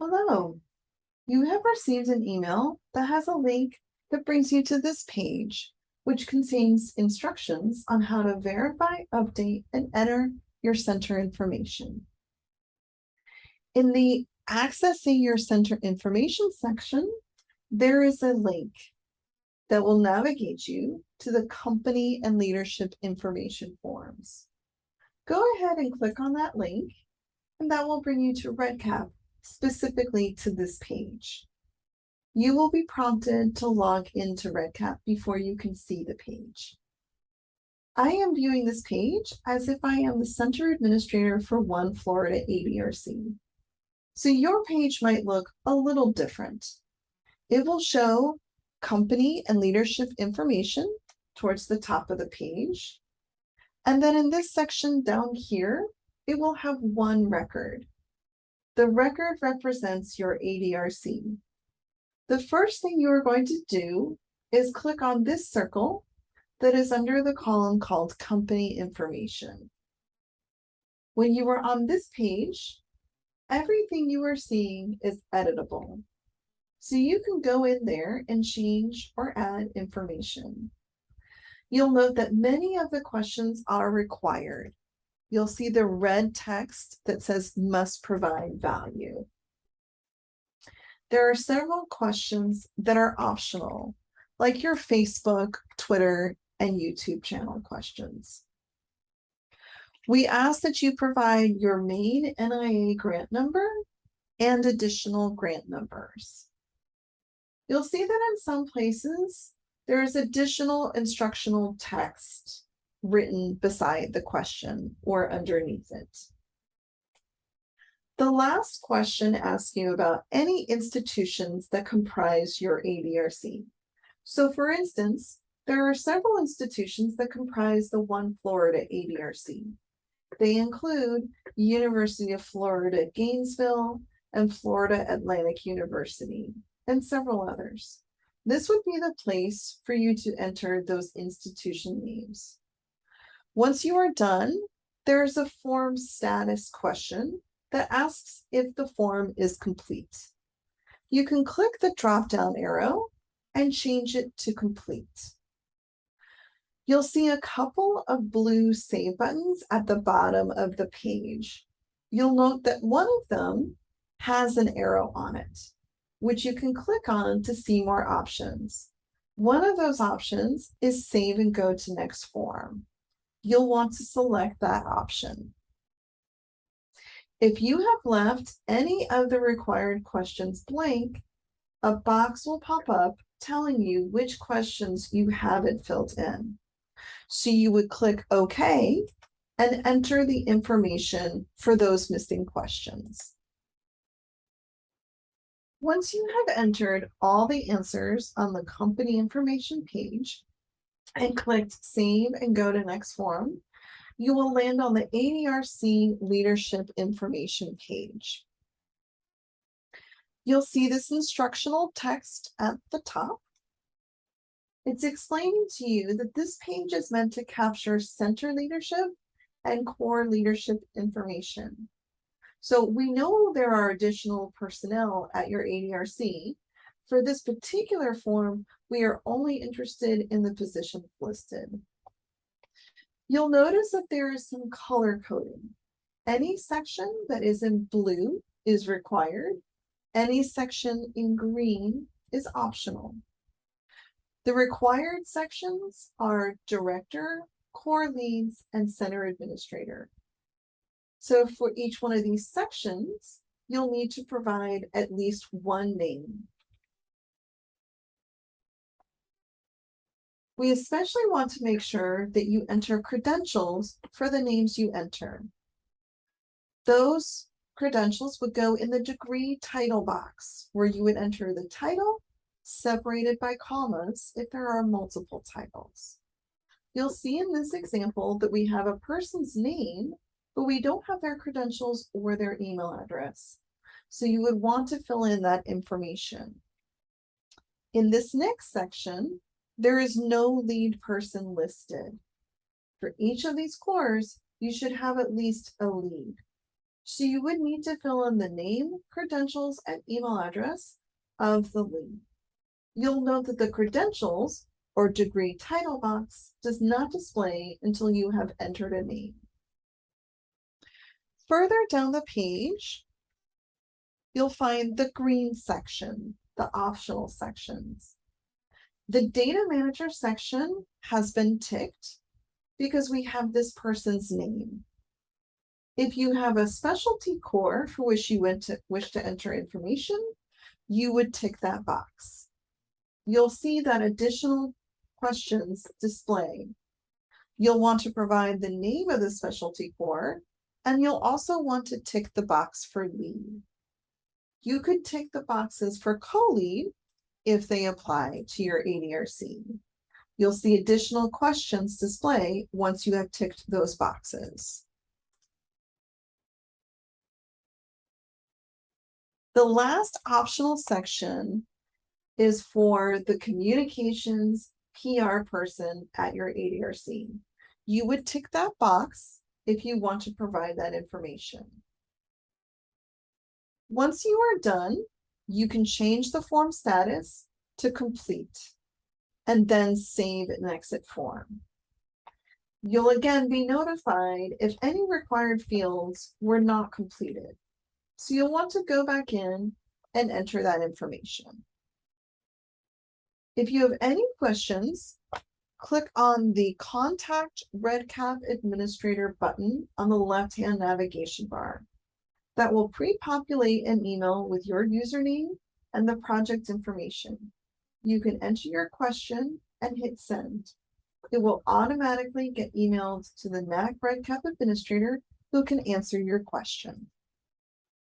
Hello, you have received an email that has a link that brings you to this page, which contains instructions on how to verify, update, and enter your center information. In the Accessing Your Center Information section, there is a link that will navigate you to the Company and Leadership Information forms. Go ahead and click on that link, and that will bring you to REDCap, specifically to this page. You will be prompted to log into REDCap before you can see the page. I am viewing this page as if I am the Center Administrator for One Florida ADRC. So your page might look a little different. It will show company and leadership information towards the top of the page. And then in this section down here, it will have one record. The record represents your ADRC. The first thing you are going to do is click on this circle that is under the column called Company Information. When you are on this page, everything you are seeing is editable. So you can go in there and change or add information. You'll note that many of the questions are required. You'll see the red text that says must provide value. There are several questions that are optional, like your Facebook, Twitter, and YouTube channel questions. We ask that you provide your main NIA grant number and additional grant numbers. You'll see that in some places, there is additional instructional text written beside the question or underneath it. The last question asks you about any institutions that comprise your ADRC. So for instance, there are several institutions that comprise the One Florida ADRC. They include University of Florida, Gainesville, and Florida Atlantic University, and several others. This would be the place for you to enter those institution names. Once you are done, there's a form status question that asks if the form is complete. You can click the drop-down arrow and change it to complete. You'll see a couple of blue save buttons at the bottom of the page. You'll note that one of them has an arrow on it, which you can click on to see more options. One of those options is Save and Go to Next Form. You'll want to select that option. If you have left any of the required questions blank, a box will pop up telling you which questions you haven't filled in. So you would click OK and enter the information for those missing questions. Once you have entered all the answers on the company information page and clicked Save and Go to Next Form, you will land on the ADRC Leadership Information page. You'll see this instructional text at the top. It's explaining to you that this page is meant to capture center leadership and core leadership information. So we know there are additional personnel at your ADRC. For this particular form, we are only interested in the positions listed. You'll notice that there is some color coding. Any section that is in blue is required. Any section in green is optional. The required sections are Director, Core Leads, and Center Administrator. So for each one of these sections, you'll need to provide at least one name. We especially want to make sure that you enter credentials for the names you enter. Those credentials would go in the degree title box, where you would enter the title separated by commas if there are multiple titles. You'll see in this example that we have a person's name, but we don't have their credentials or their email address. So you would want to fill in that information. In this next section, there is no lead person listed. For each of these cores, you should have at least a lead. So you would need to fill in the name, credentials, and email address of the lead. You'll note that the credentials or degree title box does not display until you have entered a name. Further down the page, you'll find the green section, the optional sections. The data manager section has been ticked because we have this person's name. If you have a specialty core for which you wish to enter information, you would tick that box. You'll see that additional questions display. You'll want to provide the name of the specialty core, and you'll also want to tick the box for lead. You could tick the boxes for co-lead if they apply to your ADRC. You'll see additional questions display once you have ticked those boxes. The last optional section is for the communications PR person at your ADRC. You would tick that box if you want to provide that information. Once you are done, you can change the form status to complete and then save and exit form. You'll again be notified if any required fields were not completed. So you'll want to go back in and enter that information. If you have any questions, click on the Contact REDCap Administrator button on the left-hand navigation bar. That will pre-populate an email with your username and the project information. You can enter your question and hit send. It will automatically get emailed to the NACC REDCap administrator who can answer your question.